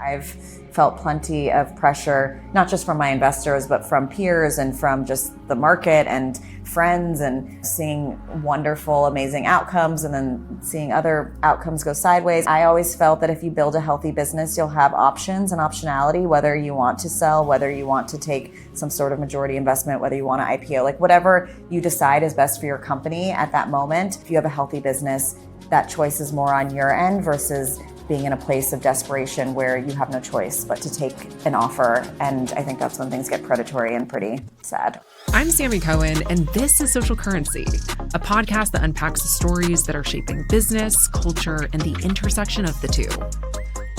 I've felt plenty of pressure, not just from my investors, but from peers and from just the market and friends, and seeing wonderful, amazing outcomes and then seeing other outcomes go sideways. I always felt that if you build a healthy business, you'll have options and optionality, whether you want to sell, whether you want to take some sort of majority investment, whether you want to IPO, like whatever you decide is best for your company at that moment. If you have a healthy business, that choice is more on your end versus being in a place of desperation where you have no choice but to take an offer. And I think that's when things get predatory and pretty sad. I'm Sammi Cohen, and this is Social Currency, a podcast that unpacks the stories that are shaping business, culture, and the intersection of the two.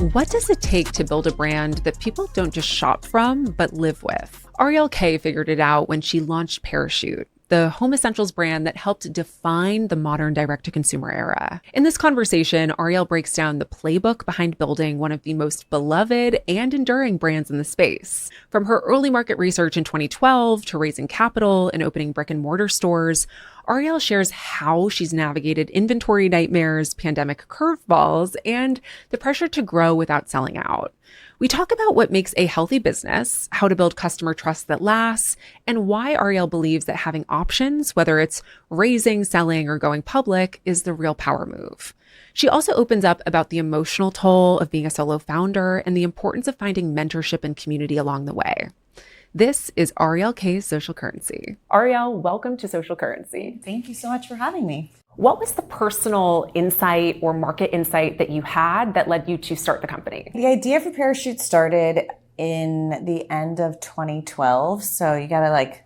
What does it take to build a brand that people don't just shop from, but live with? Ariel Kaye figured it out when she launched Parachute, the home essentials brand that helped define the modern direct-to-consumer era. In this conversation, Ariel breaks down the playbook behind building one of the most beloved and enduring brands in the space. From her early market research in 2012 to raising capital and opening brick-and-mortar stores, Ariel shares how she's navigated inventory nightmares, pandemic curveballs, and the pressure to grow without selling out. We talk about what makes a healthy business, how to build customer trust that lasts, and why Ariel believes that having options, whether it's raising, selling, or going public, is the real power move. She also opens up about the emotional toll of being a solo founder and the importance of finding mentorship and community along the way. This is Ariel Kaye's Social Currency. Ariel, welcome to Social Currency. Thank you so much for having me. What was the personal insight or market insight that you had that led you to start the company? The idea for Parachute started in the end of 2012. So you got to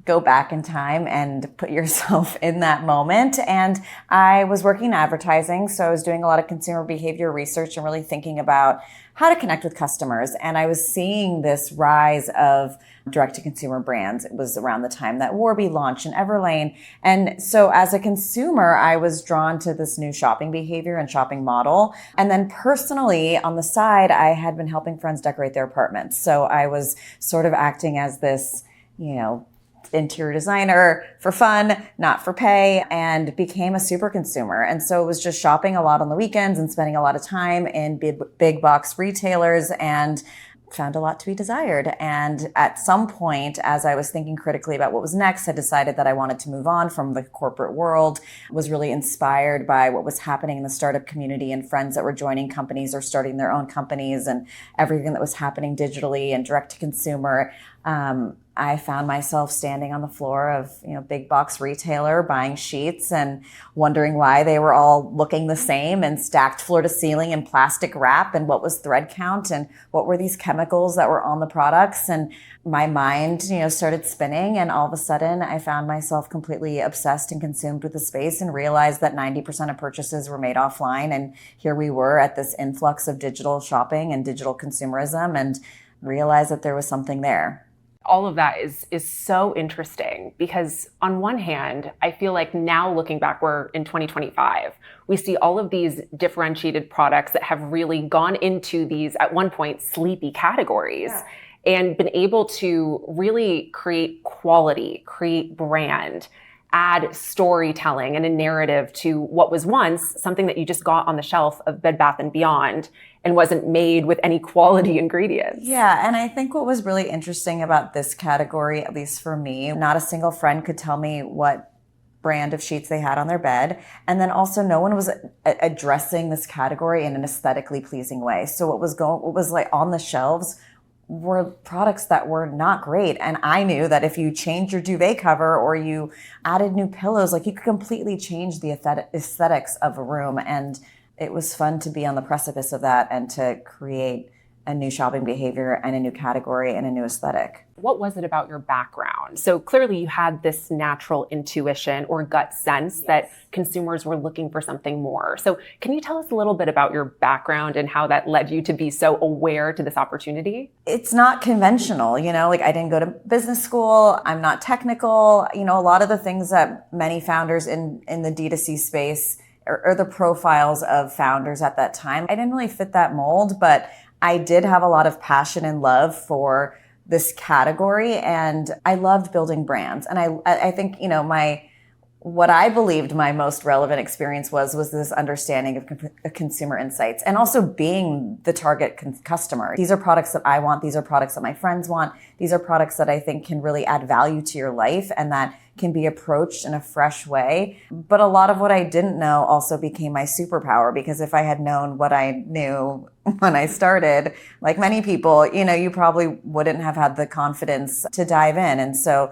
go back in time and put yourself in that moment. And I was working in advertising, so I was doing a lot of consumer behavior research and really thinking about how to connect with customers. And I was seeing this rise of direct-to-consumer brands. It was around the time that Warby launched and Everlane. And so as a consumer, I was drawn to this new shopping behavior and shopping model. And then personally, on the side, I had been helping friends decorate their apartments. So I was sort of acting as this, interior designer for fun, not for pay, and became a super consumer. And so it was just shopping a lot on the weekends and spending a lot of time in big box retailers, and found a lot to be desired. And at some point, as I was thinking critically about what was next, I decided that I wanted to move on from the corporate world, was really inspired by what was happening in the startup community and friends that were joining companies or starting their own companies and everything that was happening digitally and direct to consumer. I found myself standing on the floor of, big box retailer buying sheets and wondering why they were all looking the same and stacked floor to ceiling in plastic wrap, and what was thread count and what were these chemicals that were on the products. And my mind, started spinning, and all of a sudden I found myself completely obsessed and consumed with the space and realized that 90% of purchases were made offline. And here we were at this influx of digital shopping and digital consumerism, and realized that there was something there. All of that is so interesting, because on one hand, I feel like now looking back, we're in 2025, we see all of these differentiated products that have really gone into these, at one point, sleepy categories. Yeah. And been able to really create quality, create brand, add storytelling and a narrative to what was once something that you just got on the shelf of Bed Bath & Beyond and wasn't made with any quality ingredients. Yeah, and I think what was really interesting about this category, at least for me, not a single friend could tell me what brand of sheets they had on their bed. And then also no one was addressing this category in an aesthetically pleasing way. So what was on the shelves were products that were not great. And I knew that if you changed your duvet cover or you added new pillows, you could completely change the aesthetics of a room. And it was fun to be on the precipice of that and to create a new shopping behavior and a new category and a new aesthetic. What was it about your background? So clearly you had this natural intuition or gut sense that consumers were looking for something more. So can you tell us a little bit about your background and how that led you to be so aware to this opportunity? It's not conventional, I didn't go to business school. I'm not technical. A lot of the things that many founders in the DTC space or the profiles of founders at that time, I didn't really fit that mold, but I did have a lot of passion and love for this category, and I loved building brands. And I think, what I believed my most relevant experience was this understanding of consumer insights and also being the target customer. These are products that I want. These are products that my friends want. These are products that I think can really add value to your life and that can be approached in a fresh way. But a lot of what I didn't know also became my superpower, because if I had known what I knew when I started, like many people, you probably wouldn't have had the confidence to dive in. And so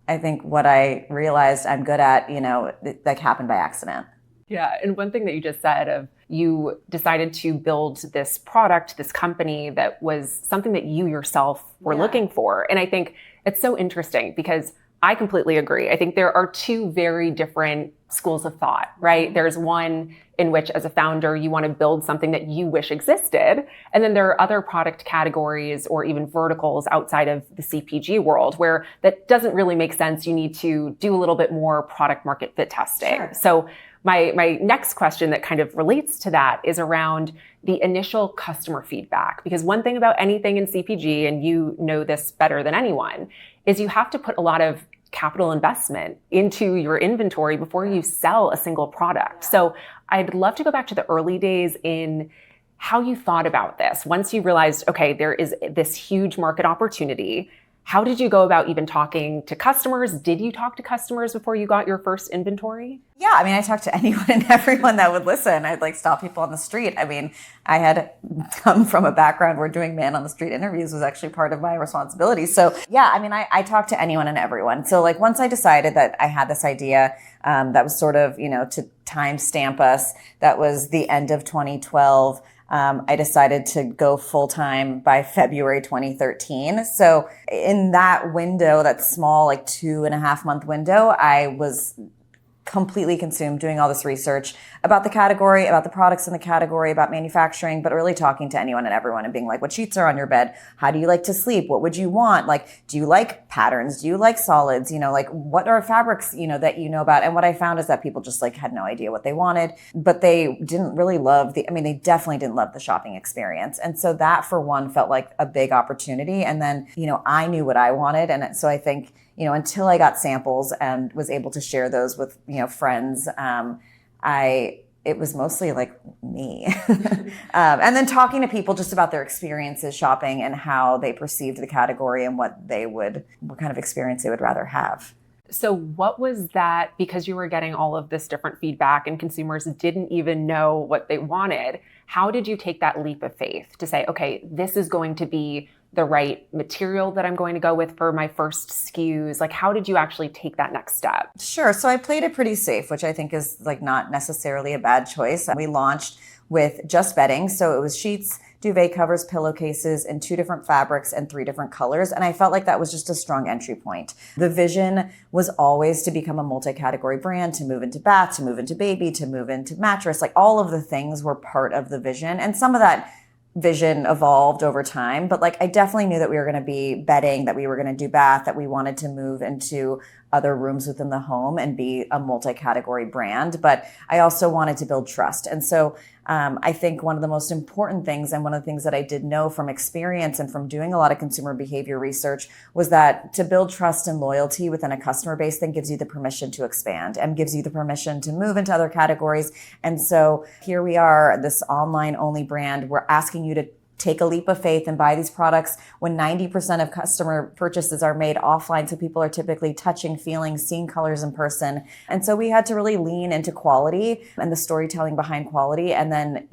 I think what I realized I'm good at, that happened by accident. Yeah. And one thing that you just said of you decided to build this product, this company that was something that you yourself were looking for. And I think it's so interesting because I completely agree. I think there are two very different schools of thought, right? There's one in which as a founder, you want to build something that you wish existed. And then there are other product categories or even verticals outside of the CPG world where that doesn't really make sense. You need to do a little bit more product market fit testing. Sure. So my next question that kind of relates to that is around the initial customer feedback. Because one thing about anything in CPG, and you know this better than anyone, is you have to put a lot of capital investment into your inventory before you sell a single product. So I'd love to go back to the early days in how you thought about this. Once you realized, okay, there is this huge market opportunity, how did you go about even talking to customers? Did you talk to customers before you got your first inventory? Yeah, I talked to anyone and everyone that would listen. I'd stop people on the street. I had come from a background where doing man on the street interviews was actually part of my responsibility. So yeah, I talked to anyone and everyone. So once I decided that I had this idea, that was sort of, to time stamp us, that was the end of 2012. I decided to go full-time by February 2013. So in that window, that small 2.5 month window, I was completely consumed doing all this research about the category, about the products in the category, about manufacturing, but really talking to anyone and everyone and being like, what sheets are on your bed? How do you like to sleep? What would you want? Do you like patterns? Do you like solids? What are fabrics, that you know about? And what I found is that people just had no idea what they wanted, but they didn't really love they definitely didn't love the shopping experience. And so that for one felt like a big opportunity. And then, I knew what I wanted. And so I think, until I got samples and was able to share those with, friends, it was mostly me. And then talking to people just about their experiences shopping and how they perceived the category and what kind of experience they would rather have. So what was that, because you were getting all of this different feedback and consumers didn't even know what they wanted, how did you take that leap of faith to say, okay, this is going to be the right material that I'm going to go with for my first SKUs? How did you actually take that next step? Sure. So I played it pretty safe, which I think is not necessarily a bad choice. We launched with just bedding. So it was sheets, duvet covers, pillowcases in 2 different fabrics and 3 different colors. And I felt like that was just a strong entry point. The vision was always to become a multi-category brand, to move into bath, to move into baby, to move into mattress. All of the things were part of the vision. And some of that vision evolved over time, but I definitely knew that we were going to be bedding, that we were going to do bath, that we wanted to move into other rooms within the home and be a multi-category brand. But I also wanted to build trust. And so I think one of the most important things, and one of the things that I did know from experience and from doing a lot of consumer behavior research, was that to build trust and loyalty within a customer base then gives you the permission to expand and gives you the permission to move into other categories. And so here we are, this online only brand. We're asking you to take a leap of faith and buy these products when 90% of customer purchases are made offline. So people are typically touching, feeling, seeing colors in person. And so we had to really lean into quality and the storytelling behind quality. And then,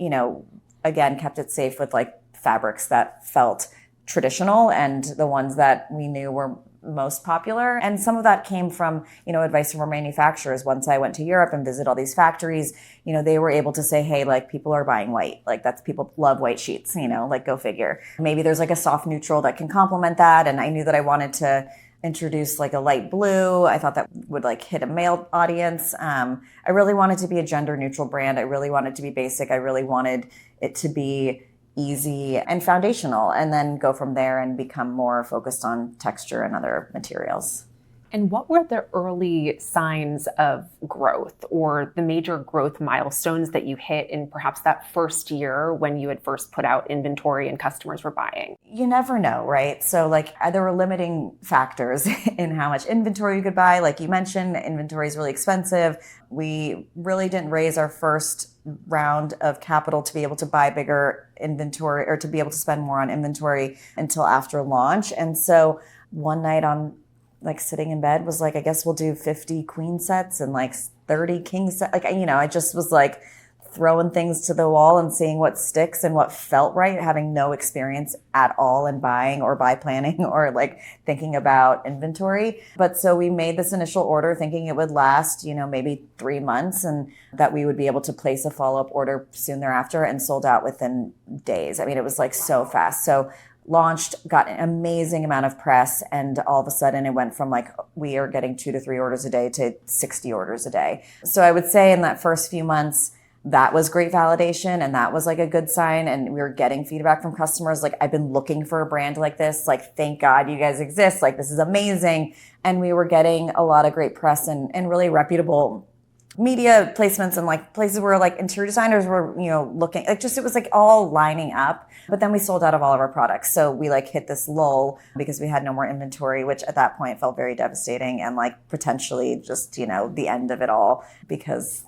again, kept it safe with fabrics that felt traditional and the ones that we knew were most popular. And some of that came from, advice from our manufacturers. Once I went to Europe and visited all these factories, they were able to say, hey, people are buying white. People love white sheets, go figure. Maybe there's a soft neutral that can complement that. And I knew that I wanted to introduce a light blue. I thought that would hit a male audience. I really wanted to be a gender neutral brand. I really wanted to be basic. I really wanted it to be easy and foundational, and then go from there and become more focused on texture and other materials. And what were the early signs of growth or the major growth milestones that you hit in perhaps that first year when you had first put out inventory and customers were buying? You never know, right? So like there were limiting factors in how much inventory you could buy. Like you mentioned, inventory is really expensive. We really didn't raise our first round of capital to be able to buy bigger inventory or to be able to spend more on inventory until after launch. And so one night on like sitting in bed was like, I guess we'll do 50 queen sets and like 30 king sets. Like, I just was like throwing things to the wall and seeing what sticks and what felt right, having no experience at all in buying or buy planning or like thinking about inventory. But so we made this initial order thinking it would last, maybe 3 months and that we would be able to place a follow-up order soon thereafter, and sold out within days. I mean, it was like so fast. So launched, got an amazing amount of press, and all of a sudden it went from like we are getting 2 to 3 orders a day to 60 orders a day. So I would say in that first few months, that was great validation, and that was like a good sign. And we were getting feedback from customers like, I've been looking for a brand like this. Like, thank God you guys exist. Like, this is amazing. And we were getting a lot of great press and really reputable media placements and like places where like interior designers were, looking like it was like all lining up. But then we sold out of all of our products. So we like hit this lull because we had no more inventory, which at that point felt very devastating and like potentially just, the end of it all, because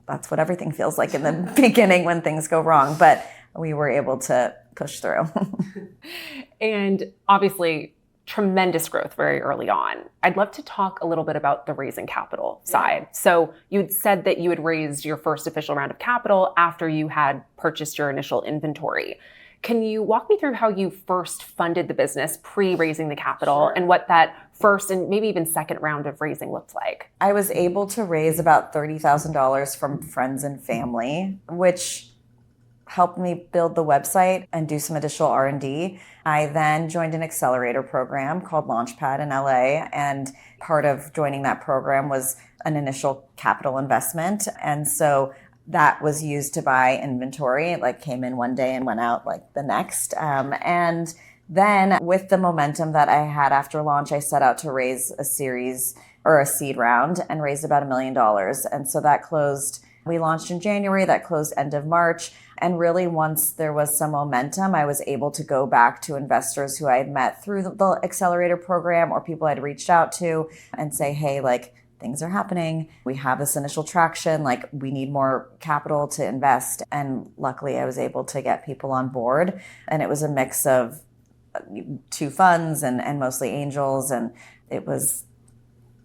that's what everything feels like in the beginning when things go wrong. But we were able to push through. And obviously, tremendous growth very early on. I'd love to talk a little bit about the raising capital side. So you'd said that you had raised your first official round of capital after you had purchased your initial inventory. Can you walk me through how you first funded the business pre-raising the capital? Sure. And what that first and maybe even second round of raising looked like? I was able to raise about $30,000 from friends and family, which helped me build the website and do some additional R&D. I then joined an accelerator program called Launchpad in LA. And part of joining that program was an initial capital investment. And so that was used to buy inventory. It like came in one day and went out like the next. And then with the momentum that I had after launch, I set out to raise a series or a seed round and raised about $1 million. And so that closed, we launched in January, that closed end of March. And really once there was some momentum, I was able to go back to investors who I had met through the accelerator program or people I'd reached out to and say, hey, like, things are happening. We have this initial traction, like we need more capital to invest. And luckily I was able to get people on board. And it was a mix of 2 funds and mostly angels. And it was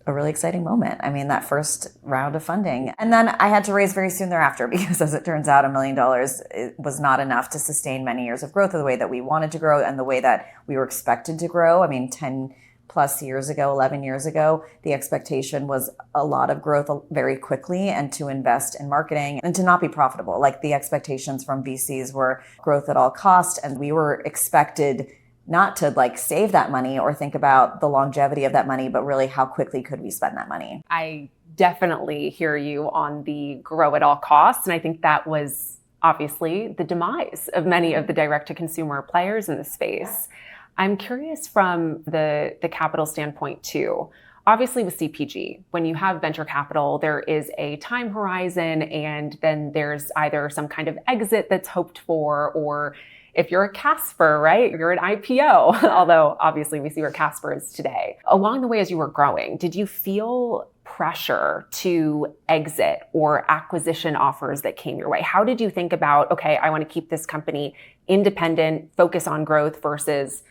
a really exciting moment. I mean, that first round of funding. And then I had to raise very soon thereafter because as it turns out, $1 million was not enough to sustain many years of growth the way that we wanted to grow and the way that we were expected to grow. I mean, 10 plus years ago, 11 years ago, the expectation was a lot of growth very quickly and to invest in marketing and to not be profitable. Like the expectations from VCs were growth at all cost. And we were expected not to like save that money or think about the longevity of that money, but really how quickly could we spend that money. I definitely hear you on the grow at all costs. And I think that was obviously the demise of many of the direct-to-consumer players in the space. I'm curious from the capital standpoint too. Obviously with CPG, when you have venture capital, there is a time horizon and then there's either some kind of exit that's hoped for, or if you're a Casper, right, you're an IPO, although obviously we see where Casper is today. Along the way as you were growing, did you feel pressure to exit or acquisition offers that came your way? How did you think about, okay, I want to keep this company independent, focus on growth versus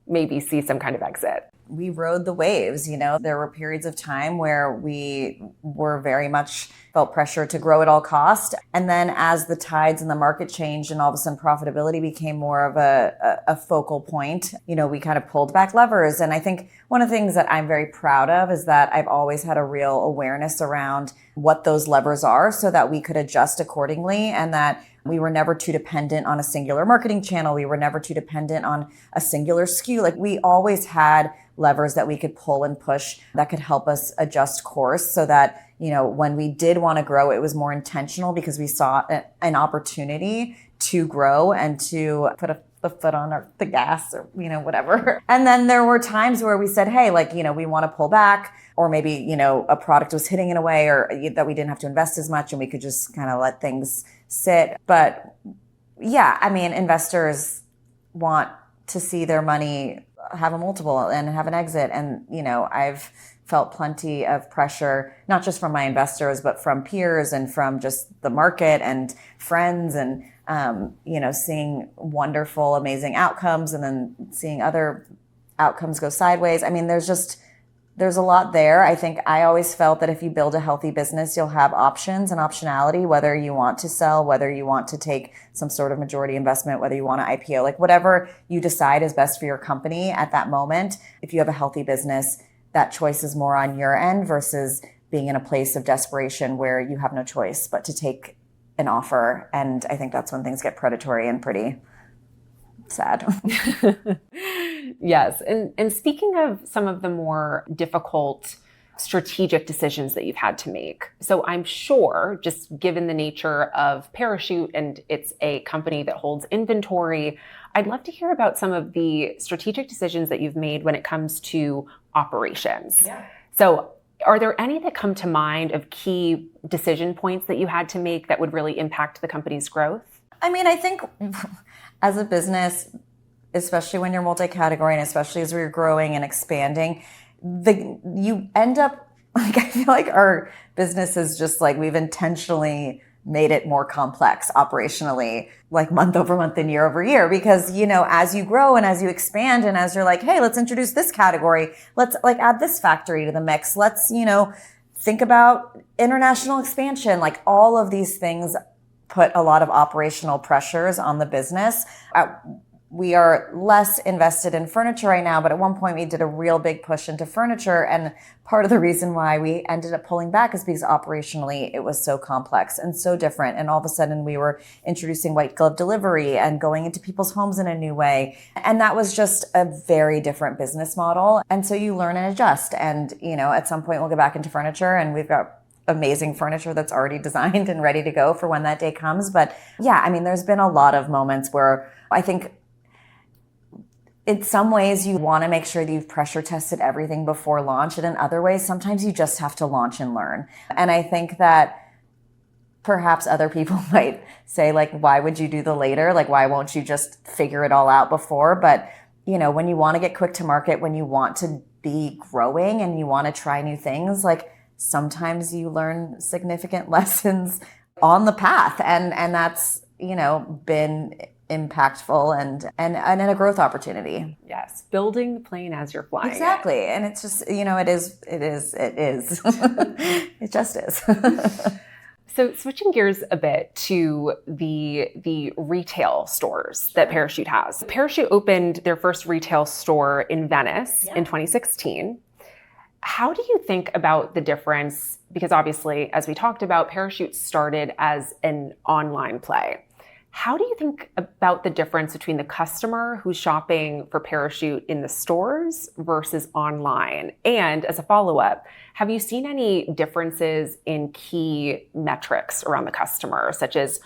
maybe see some kind of exit? We rode the waves, there were periods of time where we were very much felt pressure to grow at all cost. And then as the tides in the market changed and all of a sudden profitability became more of a focal point, we kind of pulled back levers. And I think one of the things that I'm very proud of is that I've always had a real awareness around what those levers are so that we could adjust accordingly and that we were never too dependent on a singular marketing channel. We were never too dependent on a singular SKU. Like we always had levers that we could pull and push that could help us adjust course so that, when we did want to grow, it was more intentional because we saw an opportunity to grow and to put a the foot on the gas or, whatever. And then there were times where we said, hey, like, we want to pull back, or maybe, a product was hitting in a way or that we didn't have to invest as much and we could just kind of let things sit. But yeah, I mean, investors want to see their money have a multiple and have an exit. And, I've felt plenty of pressure, not just from my investors, but from peers and from just the market and friends and, seeing wonderful, amazing outcomes and then seeing other outcomes go sideways. I mean, there's a lot there. I think I always felt that if you build a healthy business, you'll have options and optionality, whether you want to sell, whether you want to take some sort of majority investment, whether you want to IPO, like whatever you decide is best for your company at that moment. If you have a healthy business, that choice is more on your end versus being in a place of desperation where you have no choice but to take an offer. And I think that's when things get predatory and pretty sad. Yes. And speaking of some of the more difficult strategic decisions that you've had to make. So I'm sure, just given the nature of Parachute and it's a company that holds inventory, I'd love to hear about some of the strategic decisions that you've made when it comes to operations. Yeah. So are there any that come to mind of key decision points that you had to make that would really impact the company's growth? I mean, I think as a business, especially when you're multi-category and especially as we're growing and expanding, you end up, like, I feel like our business is just like we've intentionally made it more complex operationally, like month over month and year over year, because, as you grow and as you expand and as you're like, hey, let's introduce this category, let's like add this factory to the mix, let's, think about international expansion, like all of these things put a lot of operational pressures on the business. We are less invested in furniture right now, but at one point we did a real big push into furniture. And part of the reason why we ended up pulling back is because operationally it was so complex and so different. And all of a sudden we were introducing white glove delivery and going into people's homes in a new way. And that was just a very different business model. And so you learn and adjust. And, at some point we'll get back into furniture, and we've got amazing furniture that's already designed and ready to go for when that day comes. But yeah, I mean, there's been a lot of moments where I think in some ways you want to make sure that you've pressure tested everything before launch. And in other ways, sometimes you just have to launch and learn. And I think that perhaps other people might say, like, why would you do the later? Like, why won't you just figure it all out before? But, when you want to get quick to market, when you want to be growing and you want to try new things, like sometimes you learn significant lessons on the path. And that's, been impactful and a growth opportunity. Yes. Building the plane as you're flying. Exactly. It. And it's just, it is. It just is. So switching gears a bit to the retail stores that Parachute has. Parachute opened their first retail store in Venice in 2016. How do you think about the difference? Because obviously, as we talked about, Parachute started as an online play. How do you think about the difference between the customer who's shopping for Parachute in the stores versus online? And as a follow-up, have you seen any differences in key metrics around the customer, such as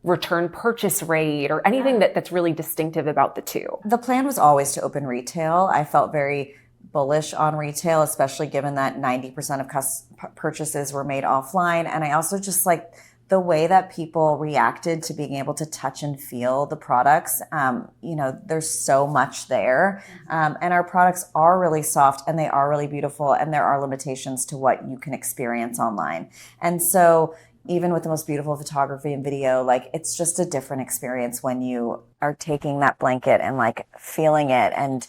return purchase rate or anything that's really distinctive about the two? The plan was always to open retail. I felt very bullish on retail, especially given that 90% of purchases were made offline. And I also just like the way that people reacted to being able to touch and feel the products. There's so much there. And our products are really soft and they are really beautiful, and there are limitations to what you can experience online. And so even with the most beautiful photography and video, like it's just a different experience when you are taking that blanket and like feeling it and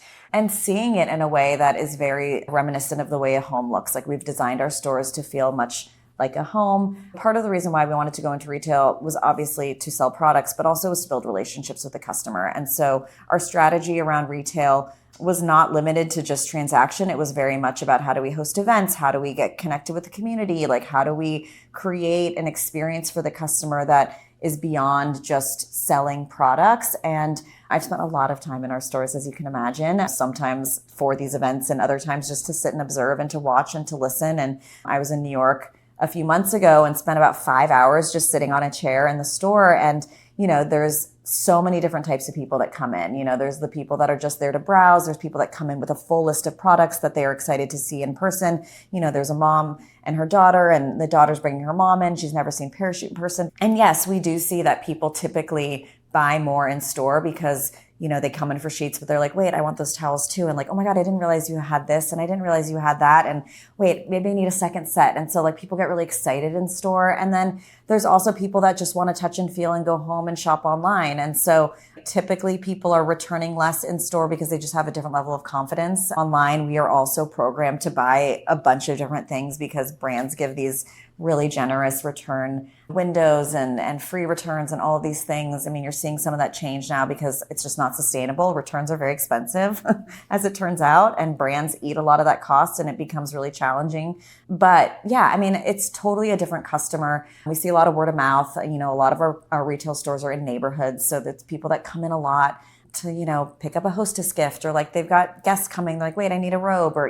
seeing it in a way that is very reminiscent of the way a home looks. Like we've designed our stores to feel much like a home. Part of the reason why we wanted to go into retail was obviously to sell products, but also was to build relationships with the customer. And so our strategy around retail was not limited to just transaction. It was very much about how do we host events? How do we get connected with the community? Like how do we create an experience for the customer that is beyond just selling products? And I've spent a lot of time in our stores, as you can imagine, sometimes for these events and other times just to sit and observe and to watch and to listen. And I was in New York a few months ago and spent about 5 hours just sitting on a chair in the store. And, there's so many different types of people that come in. There's the people that are just there to browse. There's people that come in with a full list of products that they are excited to see in person. There's a mom and her daughter, and the daughter's bringing her mom in. She's never seen Parachute in person. And yes, we do see that people typically buy more in store because they come in for sheets, but they're like, wait, I want those towels too. And like, oh my God, I didn't realize you had this. And I didn't realize you had that. And wait, maybe I need a second set. And so like people get really excited in store. And then there's also people that just want to touch and feel and go home and shop online. And so typically people are returning less in store because they just have a different level of confidence. Online, we are also programmed to buy a bunch of different things because brands give these really generous return windows and free returns and all of these things. I mean, you're seeing some of that change now because it's just not sustainable. Returns are very expensive, as it turns out, and brands eat a lot of that cost and it becomes really challenging. But yeah, I mean, it's totally a different customer. We see a lot of word of mouth. A lot of our retail stores are in neighborhoods, so that's people that come in a lot to, pick up a hostess gift, or like they've got guests coming, they're like, wait, I need a robe, or,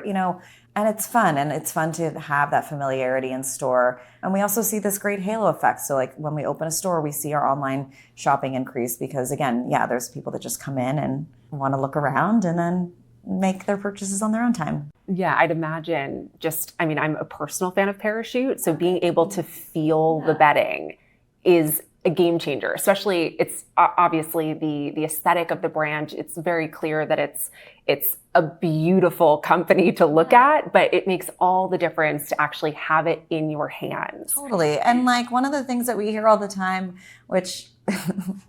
and it's fun. And it's fun to have that familiarity in store. And we also see this great halo effect. So like when we open a store, we see our online shopping increase because again, yeah, there's people that just come in and want to look around and then make their purchases on their own time. Yeah, I'd imagine I'm a personal fan of Parachute. So being able to feel the bedding is a game changer, especially it's obviously the aesthetic of the brand. It's very clear that it's a beautiful company to look at, but it makes all the difference to actually have it in your hands. Totally. And like one of the things that we hear all the time, which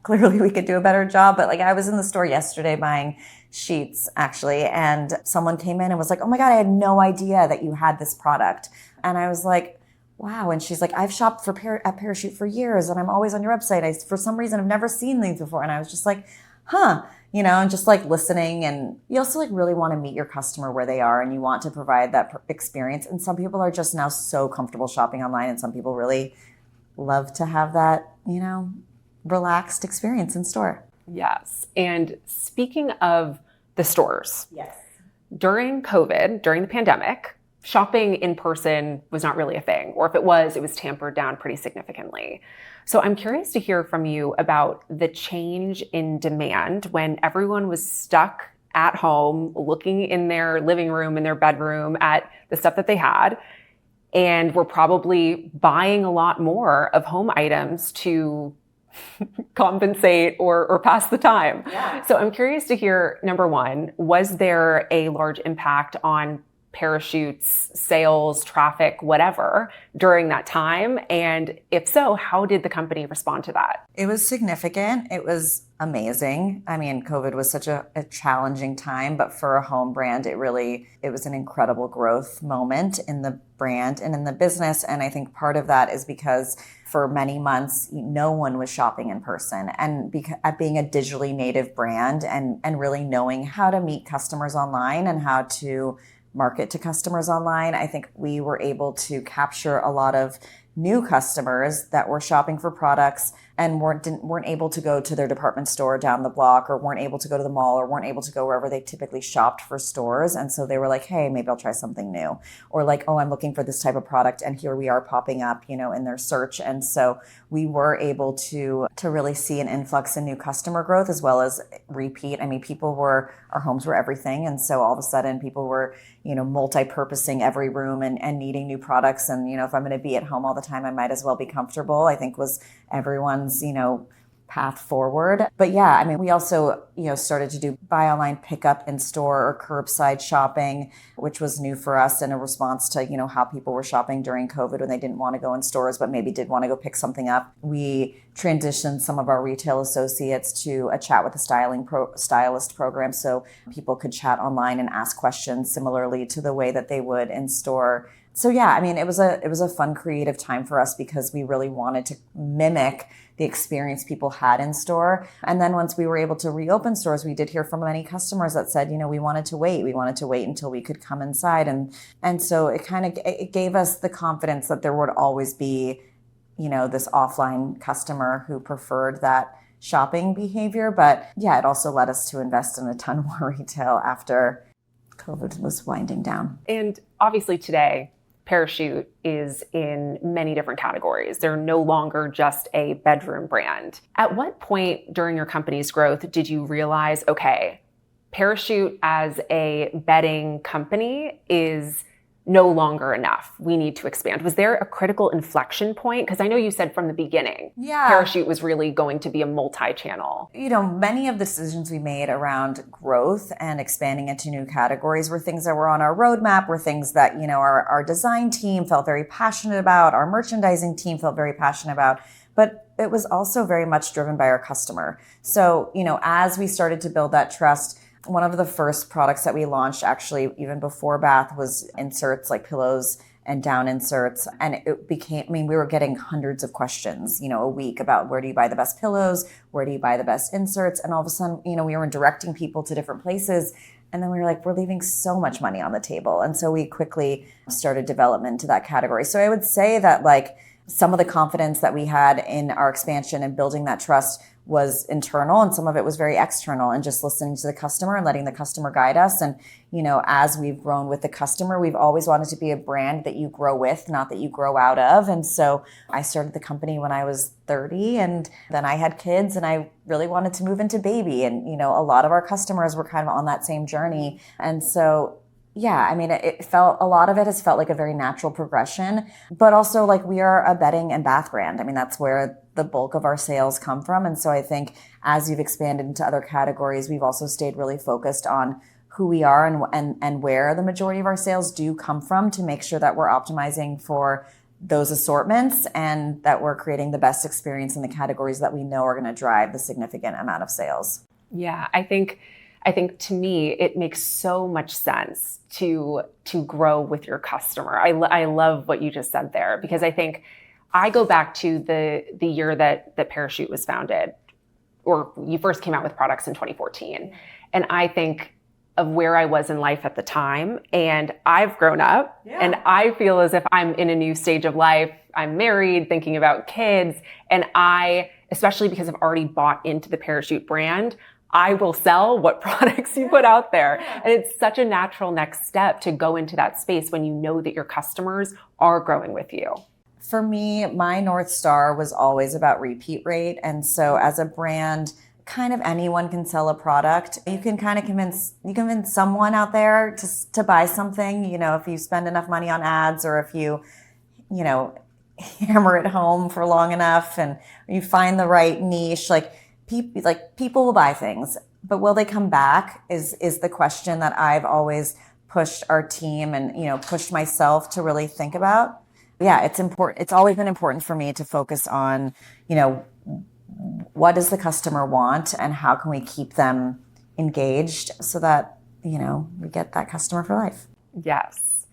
clearly we could do a better job, but like I was in the store yesterday buying sheets actually, and someone came in and was like, oh my God, I had no idea that you had this product. And I was like, wow. And she's like, I've shopped at Parachute for years and I'm always on your website. For some reason, I've never seen these before. And I was just like, and just like listening. And you also like really want to meet your customer where they are and you want to provide that experience. And some people are just now so comfortable shopping online, and some people really love to have that, relaxed experience in store. Yes. And speaking of the stores. Yes. During COVID, during the pandemic, shopping in person was not really a thing, or if it was tampered down pretty significantly. So I'm curious to hear from you about the change in demand when everyone was stuck at home, looking in their living room, in their bedroom at the stuff that they had, and were probably buying a lot more of home items to compensate or pass the time. Yeah. So I'm curious to hear, number one, was there a large impact on Parachute's sales, traffic, whatever, during that time? And if so, how did the company respond to that? It was significant. It was amazing. I mean, COVID was such a challenging time, but for a home brand, it was an incredible growth moment in the brand and in the business. And I think part of that is because for many months, no one was shopping in person. And at being a digitally native brand and really knowing how to meet customers online and how to market to customers online, I think we were able to capture a lot of new customers that were shopping for products and weren't able to go to their department store down the block, or weren't able to go to the mall, or weren't able to go wherever they typically shopped for stores. And so they were like, hey, maybe I'll try something new. Or like, oh, I'm looking for this type of product, and here we are popping up, in their search. And so we were able to really see an influx in new customer growth as well as repeat. I mean, our homes were everything. And so all of a sudden people were, multi-purposing every room and needing new products. And, if I'm going to be at home all the time, I might as well be comfortable, I think was everyone's, path forward. But yeah, I mean, we also, started to do buy online, pick up in store or curbside shopping, which was new for us in a response to, how people were shopping during COVID when they didn't want to go in stores, but maybe did want to go pick something up. We transitioned some of our retail associates to a chat with the stylist program. So people could chat online and ask questions similarly to the way that they would in store. So yeah, I mean, it was a fun, creative time for us because we really wanted to mimic the experience people had in store. And then once we were able to reopen stores, we did hear from many customers that said, we wanted to wait. We wanted to wait until we could come inside. And so it gave us the confidence that there would always be, this offline customer who preferred that shopping behavior. But yeah, it also led us to invest in a ton more retail after COVID was winding down. And obviously today, Parachute is in many different categories. They're no longer just a bedroom brand. At what point during your company's growth did you realize, okay, Parachute as a bedding company is no longer enough. We need to expand. Was there a critical inflection point? Because I know you said from the beginning, Parachute was really going to be a multi-channel. Many of the decisions we made around growth and expanding into new categories were things that were on our roadmap, were things that, our design team felt very passionate about, our merchandising team felt very passionate about, but it was also very much driven by our customer. So, as we started to build that trust, one of the first products that we launched, actually, even before bath, was inserts like pillows and down inserts. And it became, we were getting hundreds of questions, a week about where do you buy the best pillows? Where do you buy the best inserts? And all of a sudden, we were directing people to different places. And then we were like, we're leaving so much money on the table. And so we quickly started development to that category. So I would say that some of the confidence that we had in our expansion and building that trust was internal, and some of it was very external, and just listening to the customer and letting the customer guide us. And, as we've grown with the customer, we've always wanted to be a brand that you grow with, not that you grow out of. And so I started the company when I was 30, and then I had kids, and I really wanted to move into baby. And, a lot of our customers were kind of on that same journey. And so a lot of it has felt like a very natural progression, but also we are a bedding and bath brand. That's where the bulk of our sales come from. And so I think as you've expanded into other categories, we've also stayed really focused on who we are and where the majority of our sales do come from, to make sure that we're optimizing for those assortments and that we're creating the best experience in the categories that we know are going to drive the significant amount of sales. Yeah, I think to me, it makes so much sense to grow with your customer. I love what you just said there, because I think I go back to the year that Parachute was founded, or you first came out with products in 2014. And I think of where I was in life at the time, and I've grown up, and I feel as if I'm in a new stage of life. I'm married, thinking about kids, and I, especially because I've already bought into the Parachute brand, I will sell what products you put out there. And it's such a natural next step to go into that space when you know that your customers are growing with you. For me, my North Star was always about repeat rate. And so as a brand, kind of anyone can sell a product. You can kind of convince someone out there to buy something, if you spend enough money on ads, or if you hammer it home for long enough and you find the right niche, people will buy things, but will they come back is the question that I've always pushed our team and, pushed myself to really think about. Yeah, it's important. It's always been important for me to focus on, what does the customer want and how can we keep them engaged so that, we get that customer for life. Yes.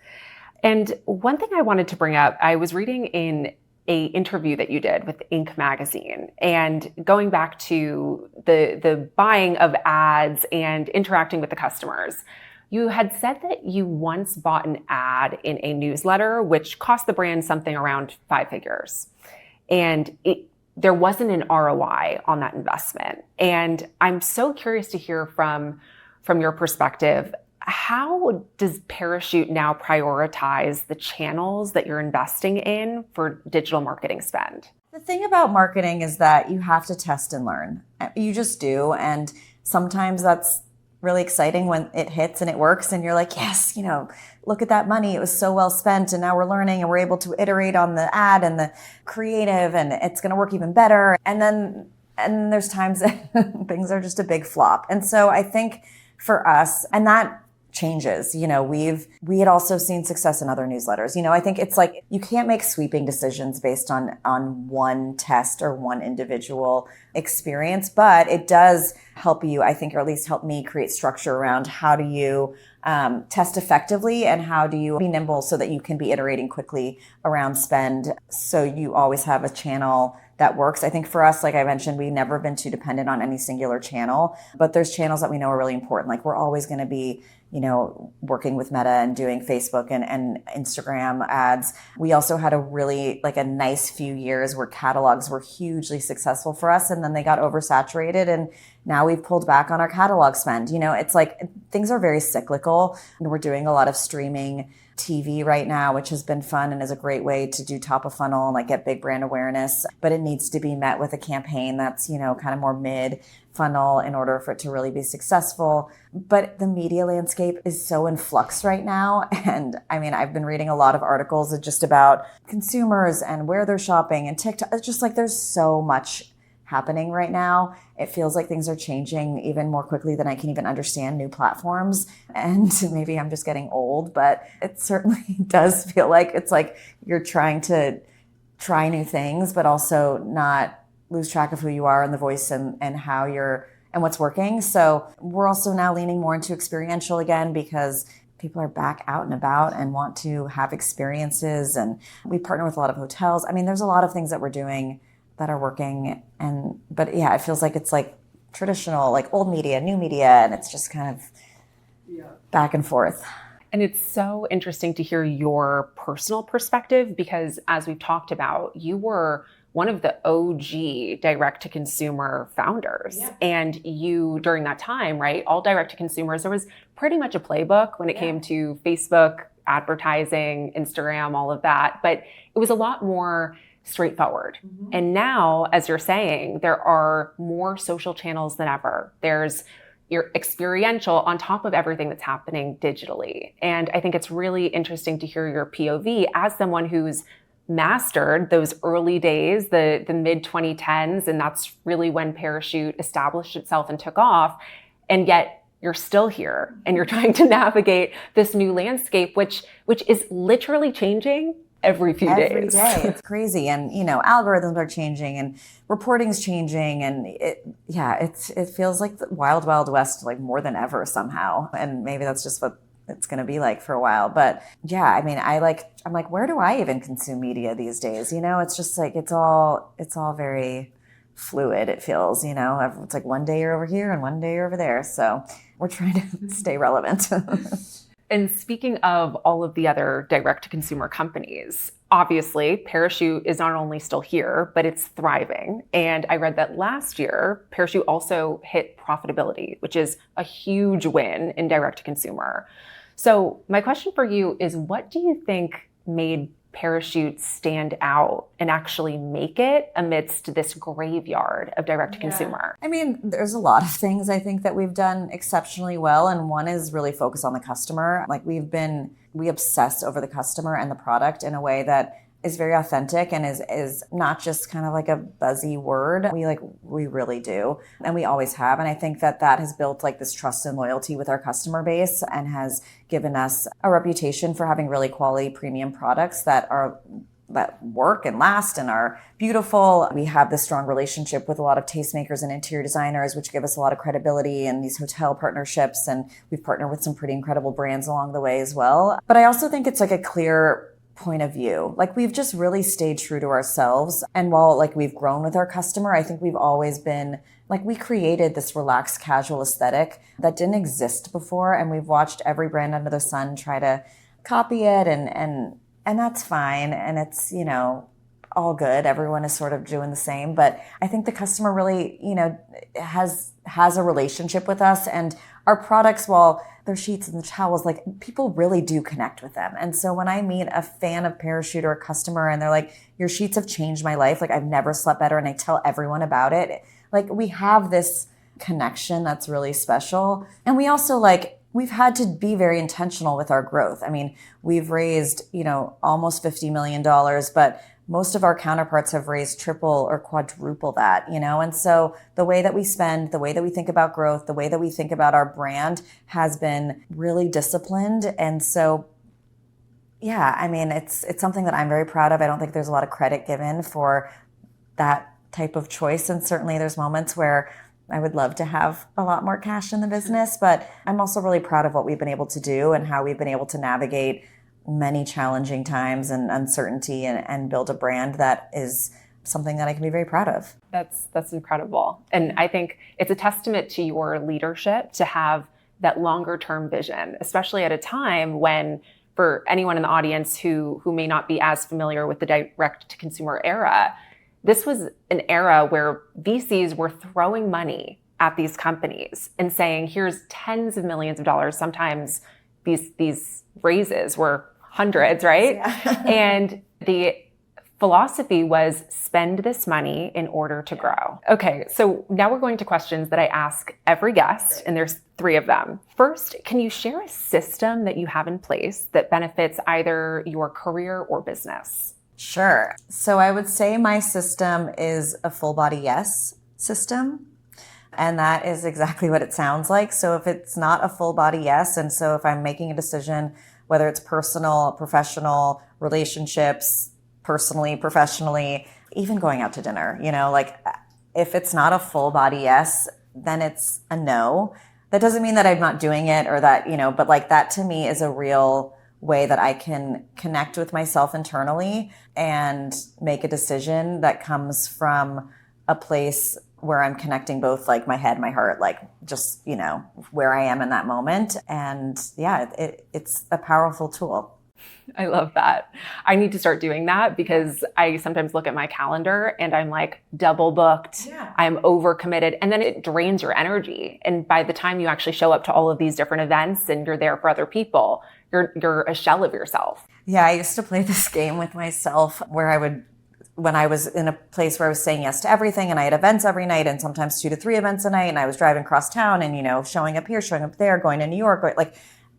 And one thing I wanted to bring up, I was reading in a interview that you did with Inc. magazine, and going back to the buying of ads and interacting with the customers. You had said that you once bought an ad in a newsletter, which cost the brand something around 5 figures. And there wasn't an ROI on that investment. And I'm so curious to hear from your perspective, how does Parachute now prioritize the channels that you're investing in for digital marketing spend? The thing about marketing is that you have to test and learn. You just do. And sometimes that's really exciting when it hits and it works and you're like, yes, look at that money. It was so well spent. And now we're learning and we're able to iterate on the ad and the creative, and it's going to work even better. And there's times that things are just a big flop. And so I think for us, and that changes, we had also seen success in other newsletters. I think it's you can't make sweeping decisions based on one test or one individual experience, but it does help you, I think, or at least help me create structure around how do you test effectively and how do you be nimble so that you can be iterating quickly around spend. So you always have a channel that works. I think for us, like I mentioned, we've never been too dependent on any singular channel, but there's channels that we know are really important. We're always going to be working with Meta and doing Facebook and Instagram ads. We also had a really a nice few years where catalogs were hugely successful for us, and then they got oversaturated, now we've pulled back on our catalog spend. It's like things are very cyclical. And we're doing a lot of streaming TV right now, which has been fun and is a great way to do top of funnel and like get big brand awareness. But it needs to be met with a campaign that's, kind of more mid funnel in order for it to really be successful. But the media landscape is so in flux right now. And I mean, I've been reading a lot of articles just about consumers and where they're shopping and TikTok. It's just like there's so much happening right now. It feels like things are changing even more quickly than I can even understand new platforms. And maybe I'm just getting old, but it certainly does feel like it's like you're trying to try new things, but also not lose track of who you are and the voice and how you're and what's working. So we're also now leaning more into experiential again because people are back out and about and want to have experiences. And we partner with a lot of hotels. I mean, there's a lot of things that we're doing that are working. But yeah, it feels like it's like traditional, like old media, new media, and it's just kind of back and forth. And it's so interesting to hear your personal perspective because as we've talked about, you were one of the OG direct-to-consumer founders. Yeah. And you, during that time, right, all direct-to-consumers, there was pretty much a playbook when it came to Facebook, advertising, Instagram, all of that. But it was a lot more straightforward. Mm-hmm. And now, as you're saying, there are more social channels than ever. There's your experiential on top of everything that's happening digitally. And I think it's really interesting to hear your POV as someone who's mastered those early days, the mid 2010s, and that's really when Parachute established itself and took off. And yet you're still here and you're trying to navigate this new landscape, which is literally changing every few days. Every day. It's crazy. And, algorithms are changing and reporting's changing. And it feels like the wild, wild west, like more than ever somehow. And maybe that's just what it's going to be like for a while. But yeah, I mean, I'm like, where do I even consume media these days? It's just like, it's all very fluid. It feels, it's like one day you're over here and one day you're over there. So we're trying to stay relevant. And speaking of all of the other direct-to-consumer companies, obviously, Parachute is not only still here, but it's thriving. And I read that last year, Parachute also hit profitability, which is a huge win in direct-to-consumer. So my question for you is, what do you think made Parachute stand out and actually make it amidst this graveyard of direct-to-consumer? I mean, there's a lot of things I think that we've done exceptionally well. And one is really focus on the customer. Like we obsess over the customer and the product in a way that is very authentic and is not just kind of like a buzzy word. We really do. And we always have. And I think that has built like this trust and loyalty with our customer base and has given us a reputation for having really quality premium products that work and last and are beautiful. We have this strong relationship with a lot of tastemakers and interior designers, which give us a lot of credibility in these hotel partnerships. And we've partnered with some pretty incredible brands along the way as well. But I also think it's like a clear point of view. Like we've just really stayed true to ourselves. And while like we've grown with our customer, I think we've always been like, we created this relaxed, casual aesthetic that didn't exist before. And we've watched every brand under the sun try to copy it. And that's fine. And it's, all good. Everyone is sort of doing the same. But I think the customer really, has a relationship with us, and our products, while their sheets and the towels, like people really do connect with them. And so when I meet a fan of Parachute or a customer and they're like, your sheets have changed my life, like I've never slept better, and I tell everyone about it, like we have this connection that's really special. And we also we've had to be very intentional with our growth. I mean, we've raised, almost $50 million, but most of our counterparts have raised triple or quadruple that, and so the way that we spend, the way that we think about growth, the way that we think about our brand has been really disciplined. And so, yeah, I mean, it's something that I'm very proud of. I don't think there's a lot of credit given for that type of choice. And certainly there's moments where I would love to have a lot more cash in the business, but I'm also really proud of what we've been able to do and how we've been able to navigate many challenging times and uncertainty and build a brand that is something that I can be very proud of. That's incredible. And I think it's a testament to your leadership to have that longer term vision, especially at a time when, for anyone in the audience who may not be as familiar with the direct to consumer era, this was an era where VCs were throwing money at these companies and saying, here's tens of millions of dollars. Sometimes these raises were hundreds, right? Yeah. And the philosophy was spend this money in order to grow. Okay, so now we're going to questions that I ask every guest, and there's 3 of them. First, can you share a system that you have in place that benefits either your career or business? Sure. So I would say my system is a full body yes system. And that is exactly what it sounds like. So if it's not a full body yes, and so if I'm making a decision, whether it's personal, professional, relationships, personally, professionally, even going out to dinner, like if it's not a full body yes, then it's a no. That doesn't mean that I'm not doing it or that, but like that to me is a real way that I can connect with myself internally and make a decision that comes from a place where I'm connecting both like my head, my heart, like just, where I am in that moment. And yeah, it's a powerful tool. I love that. I need to start doing that because I sometimes look at my calendar and I'm like double booked. Yeah. I'm overcommitted, and then it drains your energy. And by the time you actually show up to all of these different events and you're there for other people, you're a shell of yourself. Yeah, I used to play this game with myself where when I was in a place where I was saying yes to everything and I had events every night and sometimes 2 to 3 events a night, and I was driving across town and, showing up here, showing up there, going to New York,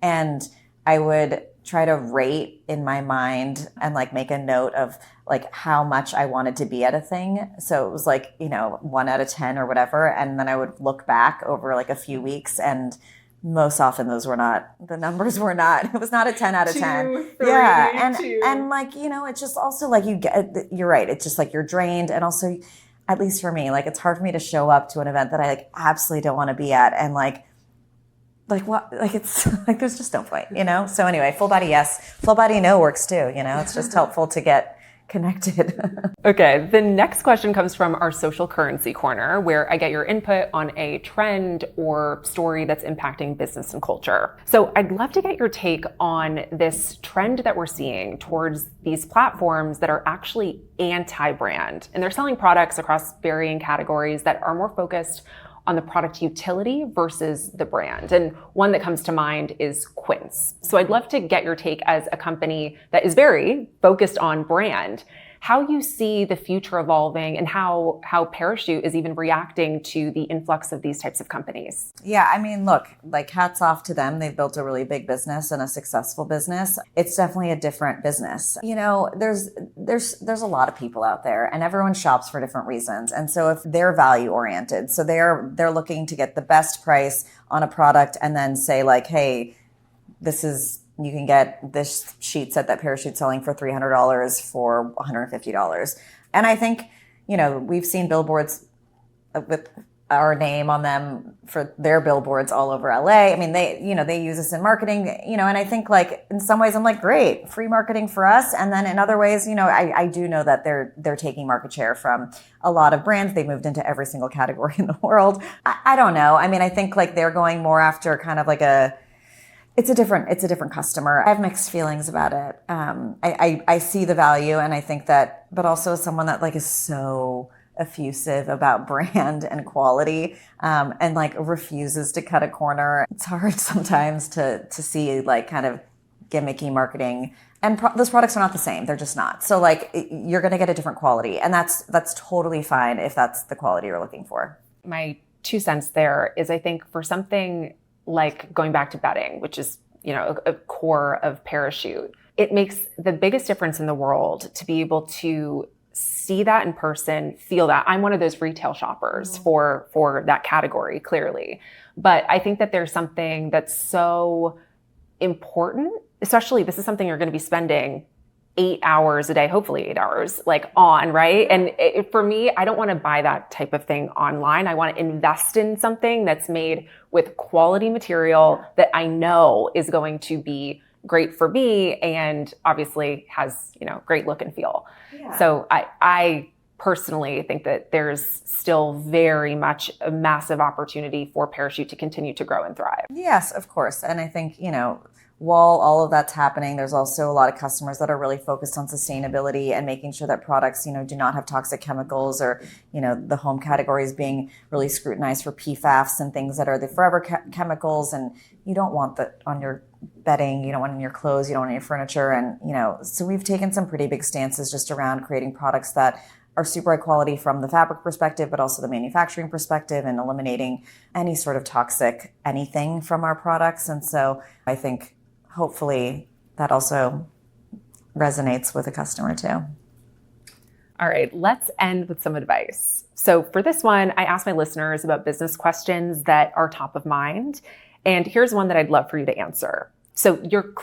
and I would try to rate in my mind and like make a note of like how much I wanted to be at a thing. So it was like, 1 out of 10 or whatever. And then I would look back over like a few weeks, and most often the numbers were not, it was not a 10 out of 10. 2, 3, yeah. 2. And like, it's just also like you're right. It's just like you're drained. And also, at least for me, like it's hard for me to show up to an event that I like absolutely don't want to be at. And like what, like it's like, there's just no point, So anyway, full body yes, full body no works too, it's just helpful to get connected. Okay, the next question comes from our social currency corner, where I get your input on a trend or story that's impacting business and culture. So I'd love to get your take on this trend that we're seeing towards these platforms that are actually anti-brand, and they're selling products across varying categories that are more focused on the product utility versus the brand. And one that comes to mind is Quince. So I'd love to get your take as a company that is very focused on brand, how you see the future evolving and how Parachute is even reacting to the influx of these types of companies. Yeah, I mean, look, like hats off to them. They've built a really big business and a successful business. It's definitely a different business. There's a lot of people out there, and everyone shops for different reasons. And so if they're value oriented, so they're looking to get the best price on a product and then say like, hey, you can get this sheet set that Parachute's selling for $300 for $150. And I think, we've seen billboards with our name on them for their billboards all over LA. I mean, they use us in marketing, and I think like in some ways I'm like, great, free marketing for us. And then in other ways, I do know that they're taking market share from a lot of brands. They've moved into every single category in the world. I don't know. I mean, I think like they're going more after kind of like it's a different customer. I have mixed feelings about it. I see the value, and I think that, but also as someone that like is so effusive about brand and quality, and like refuses to cut a corner. It's hard sometimes to see like kind of gimmicky marketing, and those products are not the same. They're just not. So like you're going to get a different quality, and that's totally fine if that's the quality you're looking for. My 2 cents there is I think for something like going back to bedding, which is, a core of Parachute, it makes the biggest difference in the world to be able to see that in person, feel that. I'm one of those retail shoppers for that category, clearly. But I think that there's something that's so important, especially this is something you're going to be spending 8 hours a day, hopefully 8 hours, like on, right? And for me, I don't want to buy that type of thing online. I want to invest in something that's made with quality material that I know is going to be great for me and obviously has, great look and feel. Yeah. So I personally think that there's still very much a massive opportunity for Parachute to continue to grow and thrive. Yes, of course. And I think, while all of that's happening, there's also a lot of customers that are really focused on sustainability and making sure that products, do not have toxic chemicals, or, the home category is being really scrutinized for PFAS and things that are the forever chemicals. And you don't want that on your bedding, you don't want it in your clothes, you don't want it in your furniture. And, so we've taken some pretty big stances just around creating products that are super high quality from the fabric perspective, but also the manufacturing perspective, and eliminating any sort of toxic anything from our products. And so I think hopefully that also resonates with the customer too. All right, let's end with some advice. So for this one, I asked my listeners about business questions that are top of mind. And here's one that I'd love for you to answer. So you're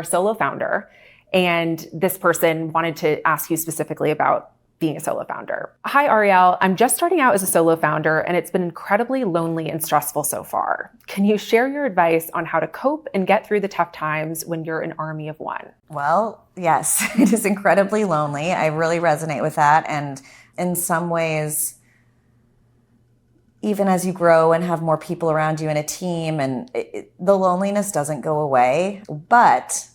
a solo founder, and this person wanted to ask you specifically about being a solo founder. Hi, Ariel. I'm just starting out as a solo founder, and it's been incredibly lonely and stressful so far. Can you share your advice on how to cope and get through the tough times when you're an army of one? Well, yes, it is incredibly lonely. I really resonate with that. And in some ways, even as you grow and have more people around you in a team, and the loneliness doesn't go away. But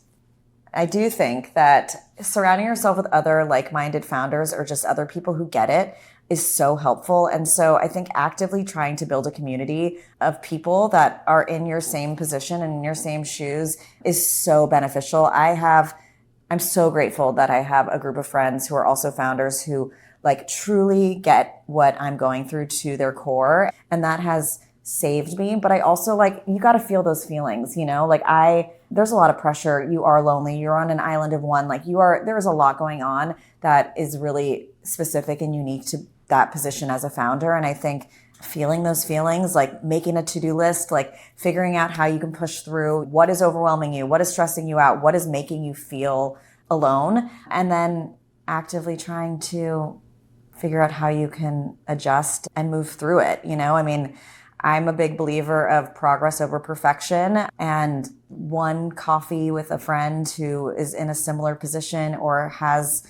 I do think that surrounding yourself with other like-minded founders, or just other people who get it, is so helpful. And so I think actively trying to build a community of people that are in your same position and in your same shoes is so beneficial. I'm so grateful that I have a group of friends who are also founders who truly get what I'm going through to their core. And that has saved me. But I also you got to feel those feelings, there's a lot of pressure. You are lonely. You're on an island of one. There is a lot going on that is really specific and unique to that position as a founder. And I think feeling those feelings, making a to-do list, figuring out how you can push through what is overwhelming you, what is stressing you out, what is making you feel alone, and then actively trying to figure out how you can adjust and move through it. I'm a big believer of progress over perfection, and one coffee with a friend who is in a similar position or has,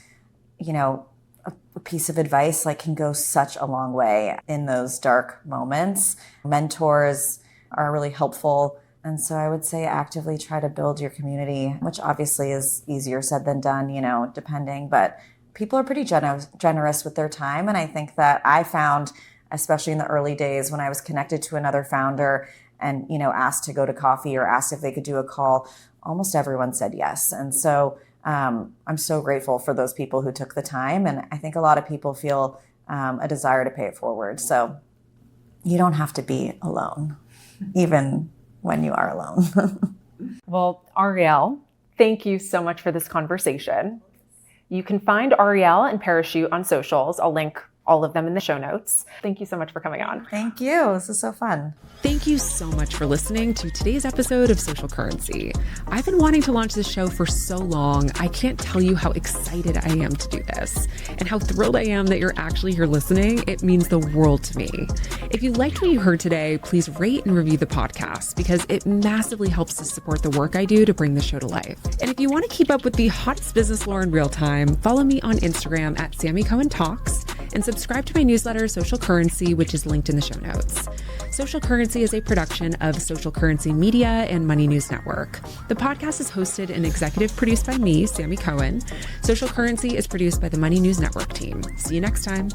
a piece of advice can go such a long way in those dark moments. Mentors are really helpful. And so I would say actively try to build your community, which obviously is easier said than done, depending, but people are pretty generous with their time. And I think that I found, especially in the early days when I was connected to another founder and, asked to go to coffee or asked if they could do a call, almost everyone said yes. And so I'm so grateful for those people who took the time. And I think a lot of people feel a desire to pay it forward. So you don't have to be alone, even when you are alone. Well, Ariel, thank you so much for this conversation. You can find Ariel and Parachute on socials. I'll link all of them in the show notes. Thank you so much for coming on. Thank you. This is so fun. Thank you so much for listening to today's episode of Social Currency. I've been wanting to launch this show for so long. I can't tell you how excited I am to do this and how thrilled I am that you're actually here listening. It means the world to me. If you liked what you heard today, please rate and review the podcast because it massively helps to support the work I do to bring the show to life. And if you want to keep up with the hottest business lore in real time, follow me on Instagram at Sammi Cohen Talks and subscribe to my newsletter, Social Currency, which is linked in the show notes. Social Currency is a production of Social Currency Media and Money News Network. The podcast is hosted and executive produced by me, Sammi Cohen. Social Currency is produced by the Money News Network team. See you next time.